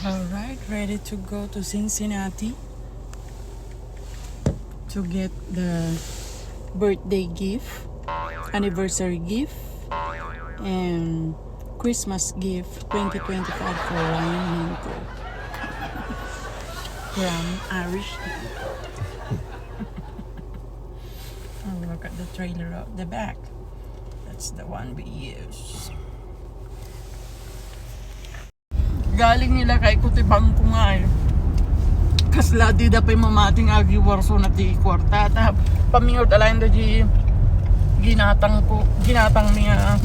Alright, ready to go to Cincinnati to get the birthday gift, anniversary gift, and Christmas gift 2025 for Ryan Hinko from Irish. Oh, look at the trailer at the back. That's the one we use. Galing nila kay Kutibang ko nga eh. Kasla di da pa mamating agi warso na di kwartata. Pamingod alain da di ginatang niya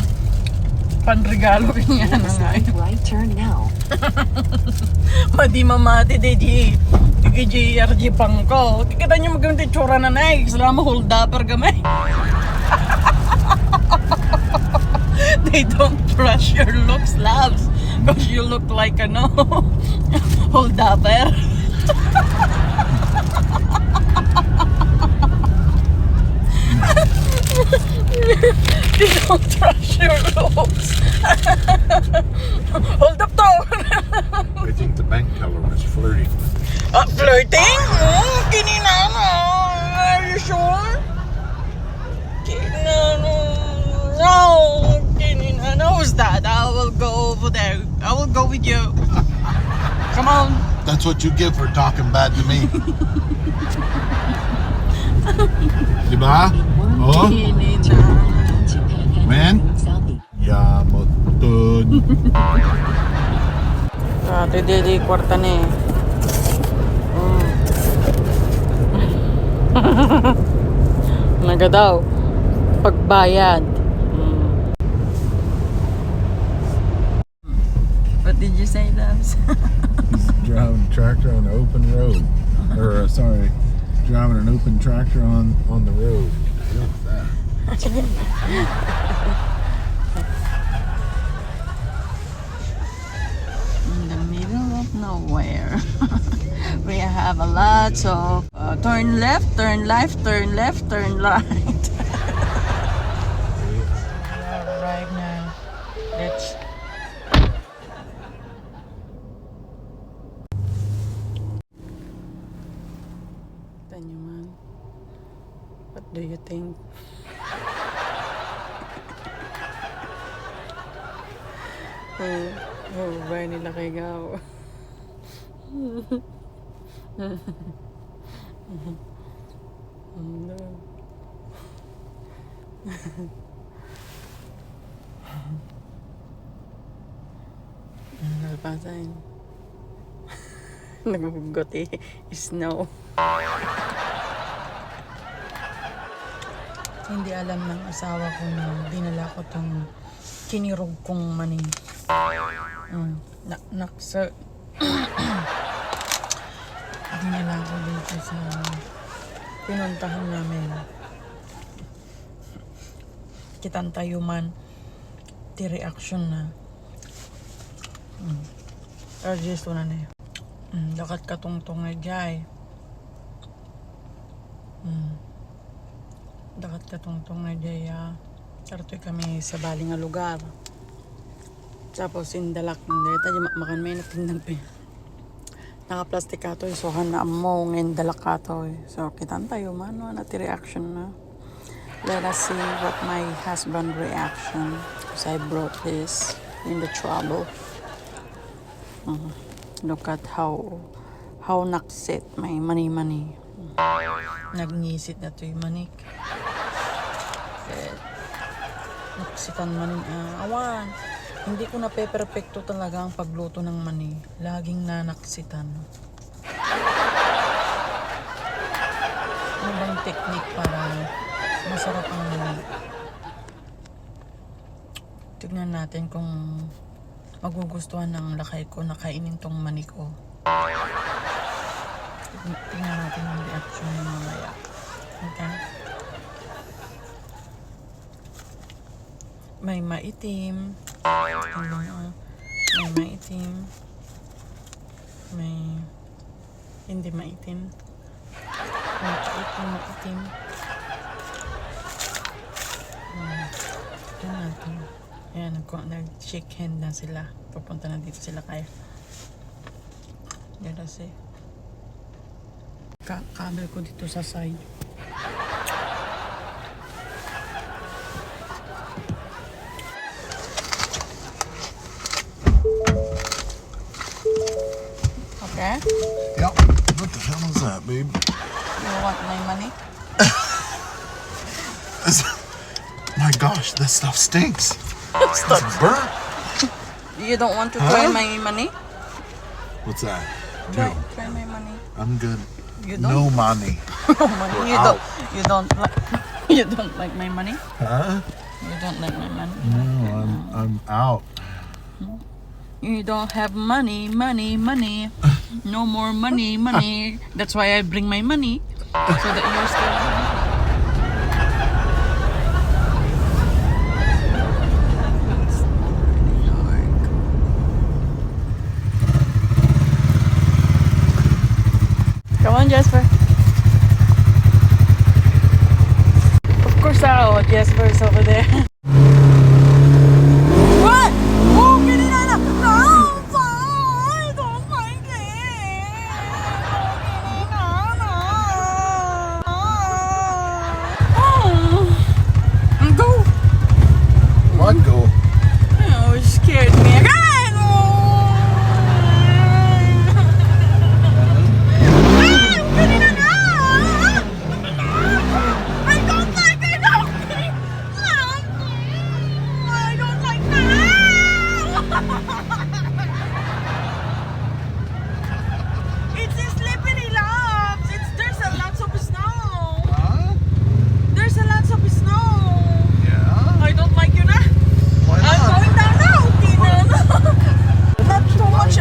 panregalo niya na nga eh. Right turn now. Madi mamati di JRG pang ko. Kikita nyo magandang tsura na na eh. Salama hold upper gamay. They don't trust your looks, loves. Because you look like ano, hold upper. They don't trust your looks. Hold up to. I think the bank teller was flirting with me. Flirting? Kininano. Are you sure? Kininano. No. Kininano. Who's that? I will go over there. I will go with you. Come on. That's what you get for talking bad to me. Diba? Oh? Man? Ya, mutun. Ate Dede, kwarta na eh. Naga daw. Pagbayad. What did you say, loves? He's driving a tractor on an open road. Or, driving an open tractor on the road. What's that? In the middle of nowhere. We have a lot of turn left, turn left, turn left, turn right. Right now, let's man. What do you think? Ba nila kay Gaw? Nalpasan. Nagugot eh. Snow. Hindi alam ng asawa ko na dinala ko tong kinirog kong mani. Dinala ko dito sa pinuntahan namin. Kitantayuman. Ti reaction na. Registo na niya. Dakat katungtong na jay. Dakat katungtong na jay. Sartoy kami sa bali nga lugar. Tapos indalak hindi tayo makan may natingnan pa. Naka-plastic ato so hana mo ngayon dalak ato. So kitan tayo man na ti reaction na. Let us see what my husband reaction because I brought this in the trouble. Look at how naksit may mani. Nagngisit na to yung manik. Naksitan manin awan. Hindi ko na perfecto talaga ang pagluto ng mani. Laging nanaksitan. Ano bang technique para masarap ang mani? Tignan natin kung magugustuhan ng lakay ko na kainin tong mani ko. Tignan natin yung reaction ng mamaya. Okay? May maitim. May maitim. May hindi maitim. May maitim. Tignan natin. Ayan, nag-shake hand na sila. Pupunta na dito sila kaya. Yan kasi. Kabel ko dito sa side. Okay? Yep. What the hell is that, babe? You want my money? My gosh, that stuff stinks. It's burnt. You don't want to try my money? What's that? Try my money. I'm good. You don't? No money. No money. We're You don't like you don't like my money? Huh? You don't like my money? No, I'm out. You don't have money. No more money. That's why I bring my money. So that you're still Come on, Jasper. Of course, Jasper is over there. What? Oh, Kininana! No, I don't like it. Kininana. Go. What go? Oh, you scared me again. It's a slippery loves. There's a lot of snow. Huh? There's a lot of snow. Yeah. I don't like you na. Why I'm not? going down now, Tina. Not too much,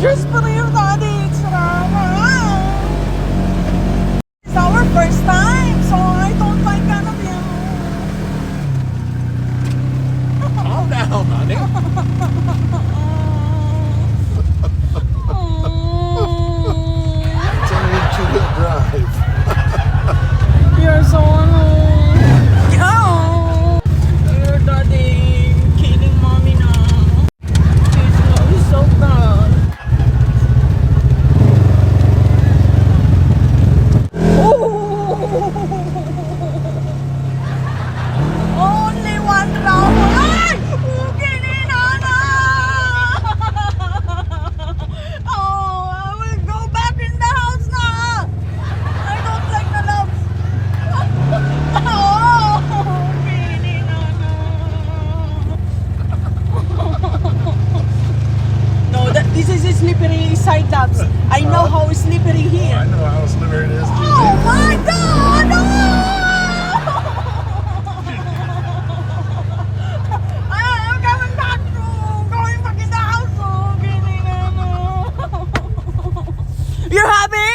Just for you, Daddy. It's our first time, so I don't like Calm down, honey. It's only a two-wheel drive. You're so annoying. Your daddy killing mommy now. He's so bad. Only one round. Ay! Kininana! Oh, I will go back in the house now. I don't like the love. Oh, Kininana. No, this is a slippery side laps. I know how slippery here. I know how slippery it is too. Oh my God! No! I'm coming back. Going back in the house. You're happy?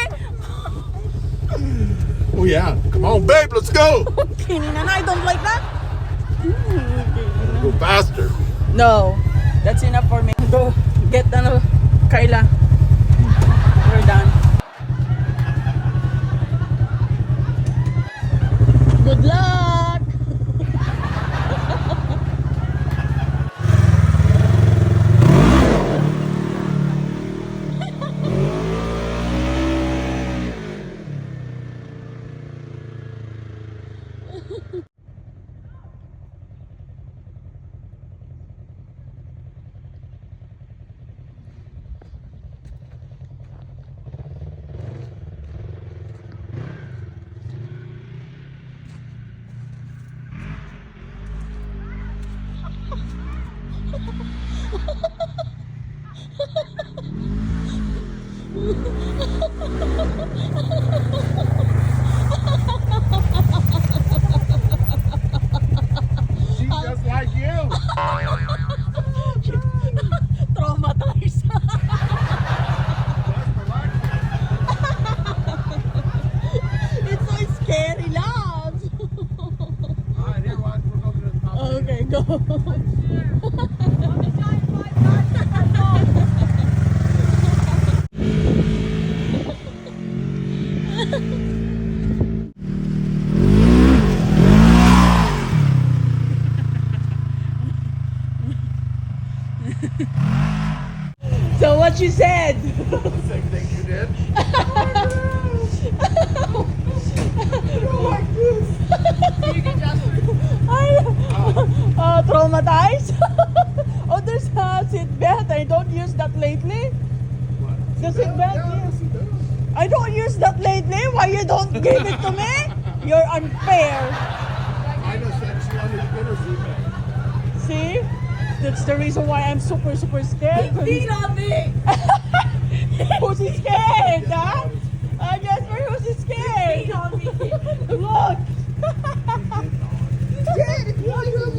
Oh yeah. Come on, babe, let's go. Kininana, I don't like that. Go faster. No, that's enough for me. Go get Kyla. We're done. Good luck. She's just like you. Traumatized. It's so scary, loves. Alright, here, watch. We're going to the top. Okay, go. So what you said? Same thing you did. Traumatized? Oh, there's a seatbelt. I don't use that lately. The seatbelt, yes. I don't use that lately. Why you don't give it to me? You're unfair. I just said she wanted to get her seatbelt. See? That's the reason why I'm super scared. Beat on me! Who's he scared, huh? Jasper, who's he scared? Beat on me! Look! You did! It's why you're